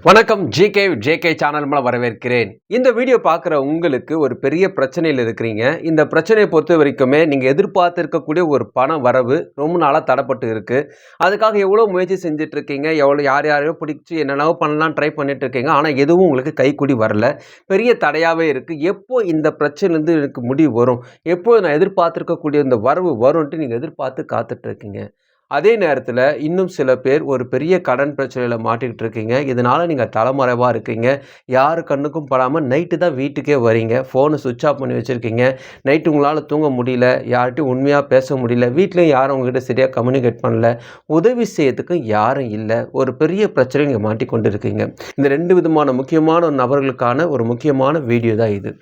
வணக்கம். JK channel மூலம் வரவேற்கிறேன். இந்த வீடியோ பார்க்குற உங்களுக்கு ஒரு பெரிய பிரச்சனையில் இருக்கிறீங்க. இந்த பிரச்சனையை பொறுத்த வரைக்குமே நீங்கள் எதிர்பார்த்திருக்கக்கூடிய ஒரு பண வரவு ரொம்ப நாளாக தடைப்பட்டு இருக்குது. அதுக்காக எவ்வளோ முயற்சி செஞ்சிட்ருக்கீங்க, யாரையோ பிடிச்சி என்னென்னவோ பண்ணலாம் ட்ரை பண்ணிட்டுருக்கீங்க. ஆனால் எதுவும் உங்களுக்கு கைக்கூடி வரல. பெரிய தடையாகவே இருக்குது. எப்போ இந்த பிரச்சனைலேருந்து எனக்கு முடிவு வரும், எப்போ நான் எதிர்பார்த்துருக்கக்கூடிய இந்த வரவு வரும்ன்ட்டு நீங்கள் எதிர்பார்த்து காத்துட்ருக்கீங்க. அதே நேரத்தில் இன்னும் சில பேர் ஒரு பெரிய கடன் பிரச்சனையில் மாட்டிக்கிட்டு இருக்கீங்க. இதனால் நீங்கள் தலைமறைவாக இருக்கீங்க. யார் கண்ணுக்கும் படாமல் நைட்டு தான் வீட்டுக்கே வரீங்க. ஃபோனை சுவிட்ச் ஆஃப் பண்ணி வச்சுருக்கீங்க. நைட்டு உங்களால் தூங்க முடியல, யார்கிட்டையும் உண்மையாக பேச முடியல, வீட்லேயும் யாரும் உங்ககிட்ட சரியாக கம்யூனிகேட் பண்ணல, உதவி செய்யறதுக்கு யாரும் இல்லை. ஒரு பெரிய பிரச்சனை நீங்கள் மாட்டிக்கொண்டு இருக்கீங்க. இந்த ரெண்டு விதமான முக்கியமான நபர்களுக்கான ஒரு முக்கியமான வீடியோ தான் இது.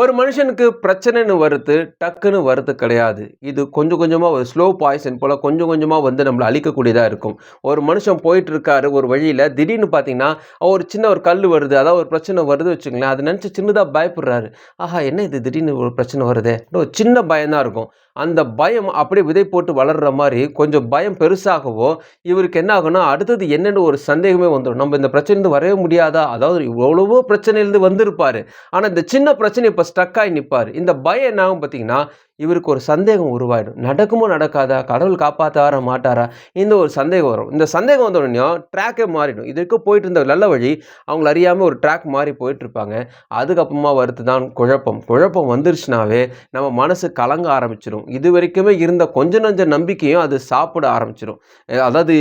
ஒரு மனுஷனுக்கு பிரச்சனைன்னு வருது டக்குன்னு வருது கிடையாது. இது கொஞ்சம் கொஞ்சமாக ஒரு ஸ்லோ பாய்சன் போல் கொஞ்சம் கொஞ்சமாக நம்மளை அழிக்கக்கூடியதாக இருக்கும். ஒரு மனுஷன் போயிட்டு இருக்காரு ஒரு வழியில், திடீர்னு பார்த்தீங்கன்னா ஒரு சின்ன ஒரு கல் வருது, அதாவது ஒரு பிரச்சனை வருது வச்சுங்களேன். அதை நினச்சி சின்னதாக பயப்படுறாரு. ஆஹா, என்ன இது திடீர்னு ஒரு பிரச்சனை வருதே, ஒரு சின்ன பயம்தான் இருக்கும். அந்த பயம் அப்படியே விதை போட்டு வளர்கிற மாதிரி கொஞ்சம் பயம் பெருசாகவோ இவருக்கு என்ன ஆகும்னா அடுத்தது என்னென்னு ஒரு சந்தேகமே வந்துடும். நம்ம இந்த பிரச்சனையிலேருந்து வரவே முடியாதா, அதாவது எவ்வளவோ பிரச்சனையிலேருந்து வந்திருப்பார், ஆனால் இந்த சின்ன பிரச்சனை இப்போ ஸ்டக் ஆகி நிற்பார். இந்த பயம் என்ன ஆகும் பார்த்தீங்கன்னா, இவருக்கு ஒரு சந்தேகம் உருவாயிடும். நடக்குமோ நடக்காதா, கடவுள் காப்பாற்றாரா மாட்டாரா, இந்த ஒரு சந்தேகம் வரும். இந்த சந்தேகம் வந்த உடனே ட்ராக்கே மாறிடும். இதுக்கு போயிட்டு இருந்த நல்ல வழி அவங்கள அறியாமல் ஒரு ட்ராக் மாறி போயிட்டுருப்பாங்க. அதுக்கப்புறமா வருது தான் குழப்பம் வந்துருச்சுனாவே நம்ம மனசு கலங்க ஆரம்பிச்சிடும். இது வரைக்குமே இருந்த கொஞ்சம் நஞ்ச நம்பிக்கையும் அது சாப்பிட ஆரம்பிச்சிடும். அதாவது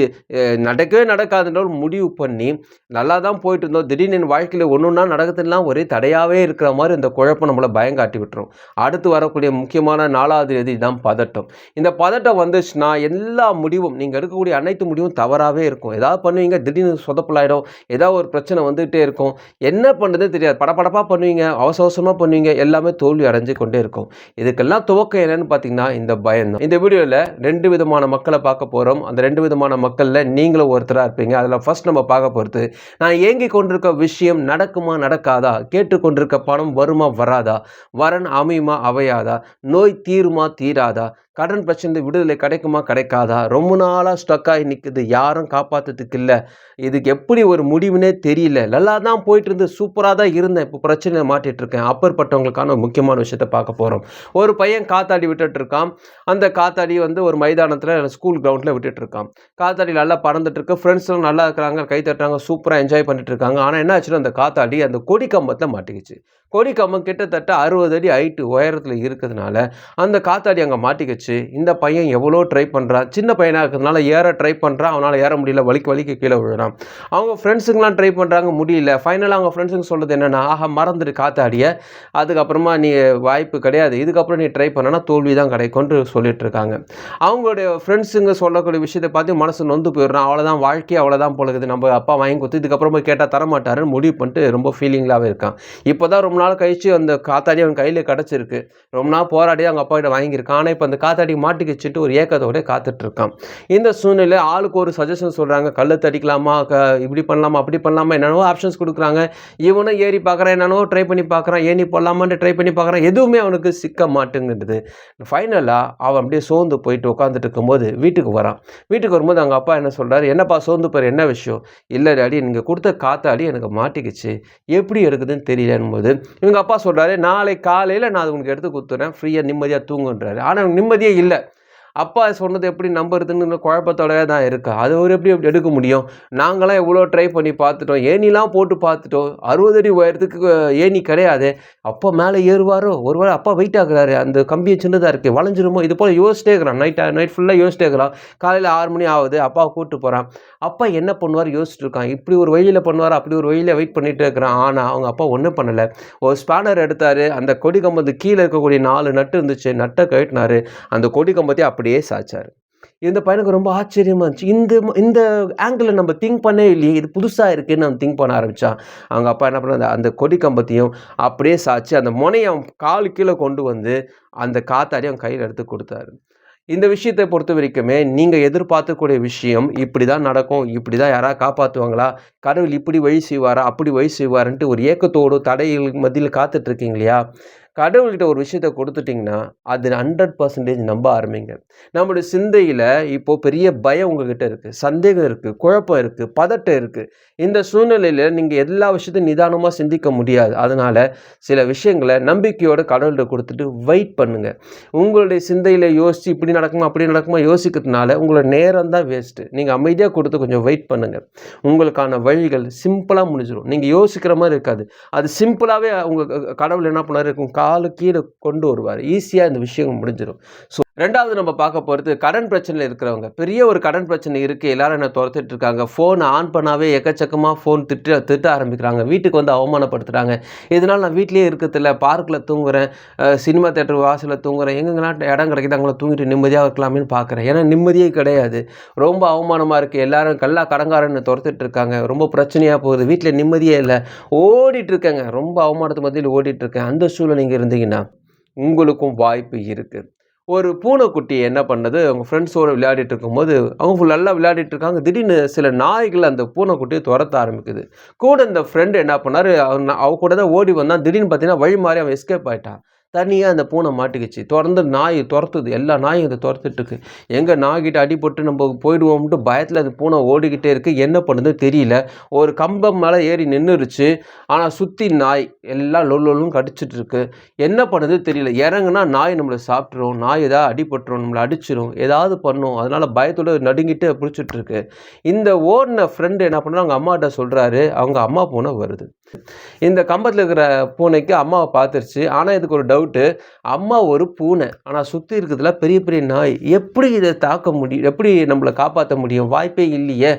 நடக்கவே நடக்காதுன்ற முடிவு பண்ணி நல்லா தான் போயிட்டு இருந்தோம், திடீர்னு என் வாழ்க்கையில் ஒன்று ஒன்றா நடக்கிறதுலாம் ஒரே தடையாகவே இருக்கிற மாதிரி இந்த குழப்பம் நம்மளை பயம் காட்டி விட்டுரும். அடுத்து வரக்கூடிய முக்கியமான 4வது எதி தான் பதட்டம். இந்த பதட்டம் வந்துச்சுன்னா எல்லா முடிவும், நீங்கள் எடுக்கக்கூடிய அனைத்து முடிவும் தவறாகவே இருக்கும். ஏதாவது பண்ணுவீங்க, திடீர்னு சொதப்பலாயிடும், ஏதாவது ஒரு பிரச்சனை வந்துகிட்டே இருக்கும், என்ன பண்ணுறதுன்னு தெரியாது, படப்படப்பாக பண்ணுவீங்க, அவசரமாக பண்ணுவீங்க, எல்லாமே தோல்வி அடைஞ்சு கொண்டே இருக்கும். இதுக்கெல்லாம் துவக்கம் என்னன்னு பார்த்தீங்கன்னா இந்த பயம் தான். இந்த வீடியோவில் 2 விதமான மக்களை பார்க்க போகிறோம். அந்த 2 விதமான மக்களில் நீங்களும் ஒருத்தராக இருப்பீங்க. அதில் ஃபர்ஸ்ட் நம்ம பார்க்க போகிறது, நான் ஏங்கி கொண்டிருக்க விஷயம் நடக்குமா நடக்காதா, கேட்டுக்கொண்டிருக்க பணம் வருமா வராதா, வரன் அமையுமா அமையாதா, நோய் தீருமா தீராதா, கடன் பிரச்சனை விடுதலை கிடைக்குமா கிடைக்காதா, ரொம்ப நாளாக ஸ்டக் ஆகி நிற்குது, யாரும் காப்பாற்றுறதுக்கு இல்லை, இதுக்கு எப்படி ஒரு முடிவுனே தெரியல, நல்லா தான் போயிட்டு இருந்து சூப்பராக தான் இருந்தேன், இப்போ பிரச்சனையை மாட்டிகிட்டு இருக்கேன். அப்பேற்பட்டவங்களுக்கான ஒரு முக்கியமான விஷயத்தை பார்க்க போகிறோம். ஒரு பையன் காத்தாடி விட்டுட்டு இருக்கான். அந்த காத்தாடி ஒரு மைதானத்தில் ஸ்கூல் கிரவுண்டில் விட்டுட்டு இருக்கான். காத்தாடி நல்லா பறந்துட்டு இருக்கு, ஃப்ரெண்ட்ஸ்லாம் நல்லா இருக்கிறாங்க, கை தட்டுறாங்க, சூப்பராக என்ஜாய் பண்ணிட்டு இருக்காங்க. ஆனால் என்ன ஆச்சுன்னா அந்த காத்தாடி அந்த கொடி கம்பத்தில் மாட்டிக்கிச்சு. கொடி கம்பம் கிட்டத்தட்ட 60 அடி ஹைட்டு உயரத்தில் இருக்கிறதுனால அந்த காத்தாடி அங்கே மாட்டிக்கிச்சு. இந்த பையன் எவ்வளோ ட்ரை பண்ணுறான், சின்ன பையனாக இருக்கிறதுனால ஏற ட்ரை பண்ணுறான், அவனால் ஏற முடியல, வலிக்கு கீழே விழுறான். அவங்க ஃப்ரெண்ட்ஸுங்கெலாம் ட்ரை பண்ணுறாங்க, முடியல. ஃபைனலாக அவங்க ஃப்ரெண்ட்ஸுங்க சொல்கிறது என்னென்னா, ஆஹா மறந்துடு காத்தாடியை, அதுக்கப்புறமா நீ வாய்ப்பு கிடையாது, இதுக்கப்புறம் நீ ட்ரை பண்ணனா தோல்வி தான் கிடைக்கும்னு சொல்லிட்டு இருக்காங்க. அவங்களுடைய ஃப்ரெண்ட்ஸுங்க சொல்லக்கூடிய விஷயத்தை பார்த்து மனசு நொந்து போயிடுறான். அவ்வளோதான் வாழ்க்கை, அவ்வளோதான் போலக்குது, நம்ம அப்பா வாங்கி கொடுத்து இதுக்கப்புறமா கேட்டால் தரமாட்டாருன்னு முடிவு பண்ணிட்டு ரொம்ப ஃபீலிங்காகவே இருக்கான். இப்போ தான் ரொம்ப நாள் கழிச்சு அந்த காத்தாடி அவன் கையில் கிடச்சிருக்கு. ரொம்ப நாள் போராடி அவங்க அப்பா கிட்ட வாங்கியிருக்கான். ஆனால் இப்போ அந்த காத்தாடி மாட்டிக்கிச்சுட்டு ஒரு ஏக்கத்தோட காத்துட்டு இருக்கான். இந்த சூழ்நிலை ஆளுக்கு ஒரு சஜஷன் சொல்கிறாங்க, கல் தடிக்கலாமா, இப்படி பண்ணலாமா, அப்படி பண்ணலாமா, என்னென்னவோ ஆப்ஷன்ஸ் கொடுக்குறாங்க. இவனும் ஏறி பார்க்குறான், என்னென்னவோ ட்ரை பண்ணி பார்க்குறான், ஏணி போடலாமான்ட்டு ட்ரை பண்ணி பார்க்குறான், எதுவுமே அவனுக்கு சிக்க மாட்டேங்குது. ஃபைனலாக அவன் அப்படியே சோர்ந்து போயிட்டு உட்காந்துட்டு இருக்கும்போது வீட்டுக்கு வரான். வீட்டுக்கு வரும்போது அவங்க அப்பா என்ன சொல்கிறாரு, என்னப்பா சோர்ந்து போகிற, என்ன விஷயம்? இல்லை டாடி, நீங்கள் கொடுத்த காத்தாடி எனக்கு மாட்டிக்கிச்சு, எப்படி எடுக்குதுன்னு தெரியலன்னு போது இவங்க அப்பா சொல்கிறாரு, நாளை காலையில் நான் அது உனக்கு எடுத்து கொடுத்துறேன், ஃப்ரீயாக நிம்மதியாக தூங்குன்றாரு. ஆனால் எனக்கு நிம்மதியே இல்லை. அப்பா சொன்னது எப்படி நம்புறதுன்னு குழப்பத்தோடவே தான் இருக்கா. அது ஒரு எப்படி எடுக்க முடியும்? நாங்களாம் எவ்வளோ ட்ரை பண்ணி பார்த்துட்டோம், ஏணிலாம் போட்டு பார்த்துட்டோம், 60 அடி உயரத்துக்கு ஏணி கிடையாது, அப்பா மேலே ஏறுவாரோ, ஒருவேளை அப்பா வெயிட் ஆகுறாரு, அந்த கம்பியை சின்னதாக இருக்குது, வளைஞ்சிருமோ, இது போல் யோசிச்சிட்டே இருக்கிறான். நைட் ஃபுல்லாக யோசிச்சிட்டே இருக்கிறான். காலையில் 6 மணி ஆகுது, அப்பாவை கூப்பிட்டு போகிறான். அப்பா என்ன பண்ணுவார் யோசிச்சுட்டு இருக்கான். இப்படி ஒரு வழியில் பண்ணுவார், அப்படி ஒரு வழியில் வெயிட் பண்ணிகிட்டே இருக்கிறான். ஆனால் அவங்க அப்பா ஒன்றும் பண்ணலை. ஒரு ஸ்பேனர் எடுத்தார், அந்த கொடி கம்பத்து கீழே இருக்கக்கூடிய 4 நட்டு இருந்துச்சு, நட்டை கழட்டினார், அந்த கொடி கம்பத்தை அப்படியே சாய்ச்சார். இந்த பையனுக்கு ரொம்ப ஆச்சரியமாக இருந்துச்சு. இந்த ஆங்கிளில் நம்ம திங்க் பண்ணே இல்லையே, இது புதுசாக இருக்குன்னு நம்ம திங்க் பண்ண ஆரம்பித்தான். அவங்க அப்பா என்ன பண்ண, அந்த கொடி கம்பத்தையும் அப்படியே சாய்ச்சி அந்த முனையை அவன் காலு கீழே கொண்டு வந்து அந்த காத்தாடி அவன் கையில் எடுத்து கொடுத்தாரு. இந்த விஷயத்தை பொறுத்த வரைக்குமே நீங்கள் எதிர்பார்க்கக்கூடிய விஷயம் இப்படி தான் நடக்கும், இப்படி தான் யாராவது காப்பாற்றுவாங்களா, கடவுள் இப்படி வழி செய்வாரா, அப்படி வழி செய்வாருன்ட்டு ஒரு ஏக்கத்தோடு தடைகளுக்கு மத்தியில் காத்துட்ருக்கீங்க இல்லையா? கடவுள்கிட்ட ஒரு விஷயத்த கொடுத்துட்டிங்கன்னா, அது 100% நம்ப ஆரம்பிங்க. நம்முடைய சிந்தையில இப்போ பெரிய பயம் உங்ககிட்ட இருக்கு. சந்தேகம் இருக்கு, குழப்பம் இருக்கு, பதட்டம் இருக்கு. இந்த சூழ்நிலையில நீங்க எல்லா விஷயத்தையும் நிதானமா சிந்திக்க முடியாது. அதனால சில விஷயங்கள நம்பிக்கையோட கடவுள்ட்ட குடுத்துட்டு வெயிட் பண்ணுங்க. உங்களுடைய சிந்தையில யோசிச்சு இப்படி நடக்குமா, அப்படி நடக்குமா யோசிக்கிறதுனால உங்களோட நேரம் தான் வேஸ்ட்டு. நீங்க அமைதியா குடுத்து கொஞ்சம் வெயிட் பண்ணுங்க. உங்களுக்கான வழிகள் சிம்பிளா முடிஞ்சிரும். நீங்க யோசிக்கிற மாரி இருக்காது. அது சிம்பிளாவே உங்க கடவுள் என்ன பண்ணாரு, உங்க காலு கீழ கொண்டு வருவாரு. ஈஸியா இந்த விஷயம் முடிஞ்சிரும். ஸோ 2வது நம்ம பார்க்க போறது கடன் பிரச்சனையில இருக்கிறவங்க. பெரிய ஒரு கடன் பிரச்சனை இருக்கு. எல்லாரும் என்ன தொரத்திட்டு இருக்காங்க. ஃபோன் ஆன் பண்ணாவே எக்கச்சக்கமா ஃபோன் திட்ட ஆரம்பிக்கிறாங்க. வீட்டுக்கு வந்து அவமானப்படுத்துறாங்க. இதனால நான் வீட்லயே இருக்கிறதில்ல. பார்க்ல தூங்குறேன். சினிமா தியேட்டர் வாசல்ல தூங்குறேன். எங்கெங்கலாம் இடம் கிடைக்குது அங்கலாம் தூங்கிட்டு நிம்மதியா இருக்கலாமேன்னு பார்க்குறேன். ஏன்னா நிம்மதியே கிடையாது. ரொம்ப அவமானமா இருக்கு. எல்லாரும் கடன்காரன்னு தொரத்திட்டு இருக்காங்க. ரொம்ப பிரச்சனையா போகுது. வீட்ல நிம்மதியே இல்ல. ஓடிட்டு இருக்கேங்க. ரொம்ப அவமானத்து மத்தியில ஓடிட்டு இருக்கேன். அந்த சூழ்நிலை நீங்க இருந்தீங்கன்னா, உங்களுக்கும் வாய்ப்பு இருக்கு. ஒரு பூனைக்குட்டி என்ன பண்ணுது, அவங்க ஃப்ரெண்ட்ஸோட விளையாடிட்டு இருக்கும்போது, அவங்க நல்லா விளையாடிட்டு இருக்காங்க. திடீர்னு சில நாய்கள் அந்த பூனைக்குட்டிய தொரத்த ஆரம்பிக்குது. கூட இந்த ஃப்ரெண்ட் என்ன பண்ணாரு, அவ கூட தான் ஓடி வந்தான். திடீர்னு பார்த்தீங்கன்னா, வழி மாறி அவன் எஸ்கேப் ஆயிட்டான். தனியா அந்த பூனை மாட்டிக்கிச்சு. தொடர்ந்து நாய் தொரத்துது. எல்லா நாயும் இத தொரத்திட்டுருக்கு. எங்க நாய்கிட்ட அடிபட்டு நம்ம போயிடுவோம்ன்ட்டு பயத்துல அந்த பூனை ஓடிக்கிட்டே இருக்கு. என்ன பண்ணுதுன்னு தெரியல. ஒரு கம்பம் மேல ஏறி நின்னுருச்சு. ஆனா சுத்தி நாய். எல்லாம் லொல்லுன்னு கடிச்சிட்டு இருக்கு. என்ன பண்ணுது தெரியல. இறங்குனா நாய் நம்மள சாப்பிட்டுரும். நாய் ஏதாவது அடிபட்டுரும். நம்மள அடிச்சிரும். ஏதாவது பண்ணும். அதனால பயத்தோட நடுங்கிட்டு புடிச்சிட்டு இருக்கு. இந்த ஓடுன ஃப்ரெண்ட் என்ன பண்றாரு, அவங்க அம்மாட்ட சொல்றாரு. அவங்க அம்மா பூனை வருது. இந்த கம்பத்துல இருக்கிற பூனைக்கு அம்மாவ பார்த்துருச்சு. ஆனா இதுக்கு ஒரு டவுட்டு. அம்மா ஒரு பூனை. ஆனா சுத்தி இருக்கிறதுல பெரிய பெரிய நாய். எப்படி இத தாக்க முடியும்? எப்படி நம்மள காப்பாத்த முடியும்? வாய்ப்பே இல்லையே!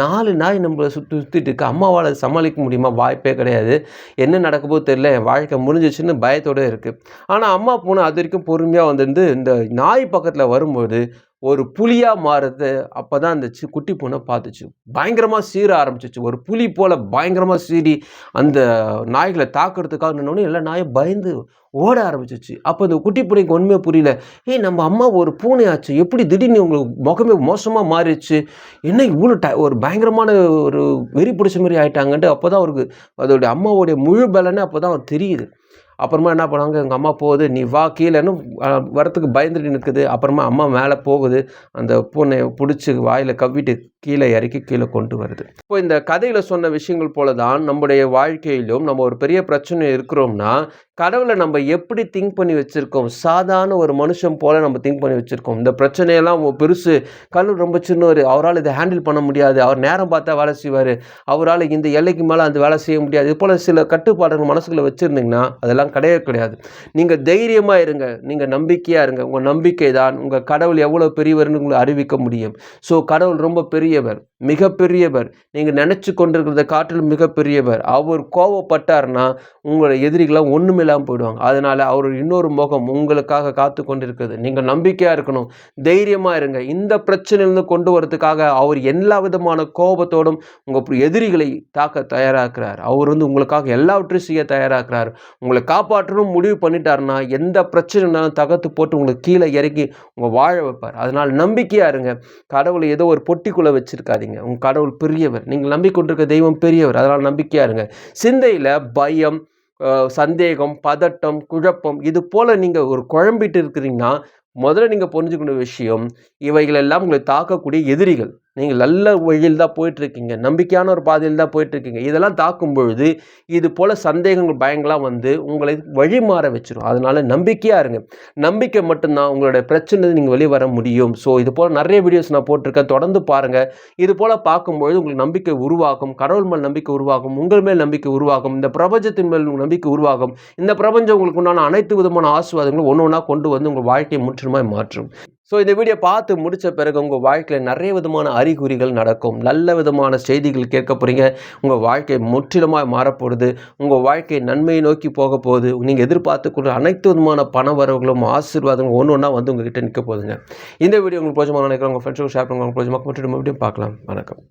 4 நாய் நம்மள சுத்திட்டு இருக்கு. அம்மாவால சமாளிக்க முடியுமா? வாய்ப்பே கிடையாது. என்ன நடக்க போகுது தெரியல. என் வாழ்க்கை முடிஞ்சிச்சுன்னு பயத்தோட இருக்கு. ஆனா அம்மா பூனை அதுவரைக்கும் பொறுமையா வந்திருந்து இந்த நாய் பக்கத்துல வரும்போது ஒரு புலியா மாறுது. அப்பதான் அந்த குட்டி பூனை பார்த்துச்சு. பயங்கரமா சீற ஆரம்பிச்சுச்சு. ஒரு புலி போல பயங்கரமா சீறி அந்த நாய்கள தாக்குறதுக்காக நின்னோனே எல்லா நாயும் பயந்து ஓட ஆரம்பிச்சுச்சு. அப்ப அந்த குட்டி பூனைக்கு ஒண்ணுமே புரியல. ஏய் நம்ம அம்மா ஒரு பூனையாச்சு. எப்படி திடீர்னு உங்களுக்கு முகமே மோசமா மாறிடுச்சு? என்ன இவ்ளோ ஒரு பயங்கரமான ஒரு வெறி பிடிச்ச மாரி ஆயிட்டாங்கன்ட்டு அப்பதான் அவருக்கு அதோட அம்மாவுடைய முழு பலனே அப்பதான் அவருக்கு தெரியுது. அப்புறமா என்ன பண்ணாங்க, எங்க அம்மா போகுது, "நீ வா கீழன்னு" வரத்துக்கு பயந்துட்டு நிக்குது. அப்புறமா அம்மா மேல போகுது. அந்த பூனைய புடிச்சு வாயில கவ்விட்டு கீழ இறக்கி கீழ கொண்டு வருது. இப்போ இந்த கதையில சொன்ன விஷயங்கள் போல தான் நம்முடைய வாழ்க்கையிலும் நம்ம ஒரு பெரிய பிரச்சனை இருக்கிறோம்னா, கடவுள நம்ம எப்படி திங்க் பண்ணி வச்சிருக்கோம்? சாதாரண ஒரு மனுஷன் போல நம்ம திங்க் பண்ணி வச்சிருக்கோம். இந்த பிரச்சனையெல்லாம் பெருசு, கடவுள் ரொம்ப சின்னவரு. அவரால இத ஹேண்டில் பண்ண முடியாது. அவர் நேரம் பார்த்தா வேலை செய்வாரு. அவரால இந்த எல்லைக்கு மேல அந்த வேலை செய்ய முடியாது. இது போல சில கட்டுப்பாடுகள் மனசுக்குள்ள வச்சிருந்தீங்கன்னா, அதெல்லாம் கிடையவே கிடையாது. நீங்க தைரியமா இருங்க. நீங்க நம்பிக்கையா இருங்க. உங்க நம்பிக்கை தான் உங்க கடவுள் எவ்வளவு பெரியவர்ன்னு உங்கள அறிவிக்க முடியும். கடவுள் ரொம்ப பெரியவர், மிகப்பெரியவர். நீங்க நினைச்சு கொண்டிருக்கிறத காட்டிலும் மிகப்பெரியவர். அவர் கோவப்பட்டார்னா, உங்களோட எதிரிகள்லாம் ஒண்ணுமில்லாம போயிடுவாங்க. அதனால அவரோட இன்னொரு முகம் உங்களுக்காக காத்துக் கொண்டிருக்கிறது. நீங்க நம்பிக்கையா இருக்கணும். தைரியமா இருங்க. இந்த பிரச்சனையிலிருந்து கொண்டு வரதுக்காக அவர் எல்லா விதமான கோபத்தோடும் உங்க எதிரிகளை தாக்க தயாராக்குறார். அவர் உங்களுக்காக எல்லாவற்றையும் செய்ய தயாராக்குறார். உங்களை காப்பாற்றணும் முடிவு பண்ணிட்டாருன்னா, எந்த பிரச்சனைனாலும் தகர்த்து போட்டு உங்களுக்கு கீழ இறக்கி உங்க வாழ வைப்பார். அதனால நம்பிக்கையா இருங்க. கடவுளை ஏதோ ஒரு பொட்டிக்குள்ள வச்சிருக்காதீங்க. உங்க கடவுள் பெரியவர். நீங்க நம்பிக்கொண்டிருக்க தெய்வம் பெரியவர். அதனால நம்பிக்கையா இருங்க. சிந்தையில பயம், சந்தேகம், பதட்டம், குழப்பம் இது போல நீங்க ஒரு குழம்பிட்டு இருக்கிறீங்கன்னா, முதல்ல நீங்க புரிஞ்சுக்கணும் விஷயம், இவைகள் எல்லாம் உங்களை தாக்கக்கூடிய எதிரிகள். நீங்க நல்ல வழியில் தான் போயிட்டுருக்கீங்க. நம்பிக்கையான ஒரு பாதையில் தான் போயிட்டுருக்கீங்க. இதெல்லாம் தாக்கும் பொழுது, இது போல சந்தேகங்கள், பயங்கள்லாம் வந்து உங்களை வழி மாற வச்சுரும். அதனால நம்பிக்கையா இருங்க. நம்பிக்கை மட்டும் தான் உங்களுடைய பிரச்சனையிலிருந்து நீங்க வெளிய வர முடியும். இது போல நெறைய வீடியோஸ் நான் போட்டிருக்கேன். தொடர்ந்து பாருங்க. இது போல பார்க்கும்பொழுது உங்களுக்கு நம்பிக்கை உருவாகும். கடவுள் மேல் நம்பிக்கை உருவாகும். உங்கள் மேல் நம்பிக்கை உருவாகும். இந்த பிரபஞ்சத்தின் மேல் நம்பிக்கை உருவாகும். இந்த பிரபஞ்சம் உங்களுக்கு உண்டான அனைத்து விதமான ஆசீர்வாதங்களும் ஒண்ணு ஒண்ணா கொண்டு வந்து உங்க வாழ்க்கையை முற்றிலுமாய் மாற்றும். இந்த வீடியோ பார்த்து முடிச்ச பிறகு உங்க வாழ்க்கையில நிறைய விதமான அறிகுறிகள் நடக்கும். நல்ல விதமான செய்திகள் கேட்க போறீங்க. உங்க வாழ்க்கை முற்றிலுமாய் மாறப்போகுது. உங்க வாழ்க்கை நன்மையை நோக்கி போக போகுது. நீங்க எதிர்பார்த்துக்கூடிய அனைத்து விதமான பண வரவுகளும், ஆசீர்வாதங்களும் ஒண்ணு ஒண்ணா வந்து உங்ககிட்ட நிற்க போகுதுங்க. இந்த வீடியோ உங்களுக்கு பிடிச்சமான நினைக்கிறேன். உங்க ஃப்ரெண்ட்ஸுக்கு ஷேர் பண்ணுங்க. உங்களுக்கு பிடிச்சமா மறுபடியும் பார்க்கலாம். வணக்கம்.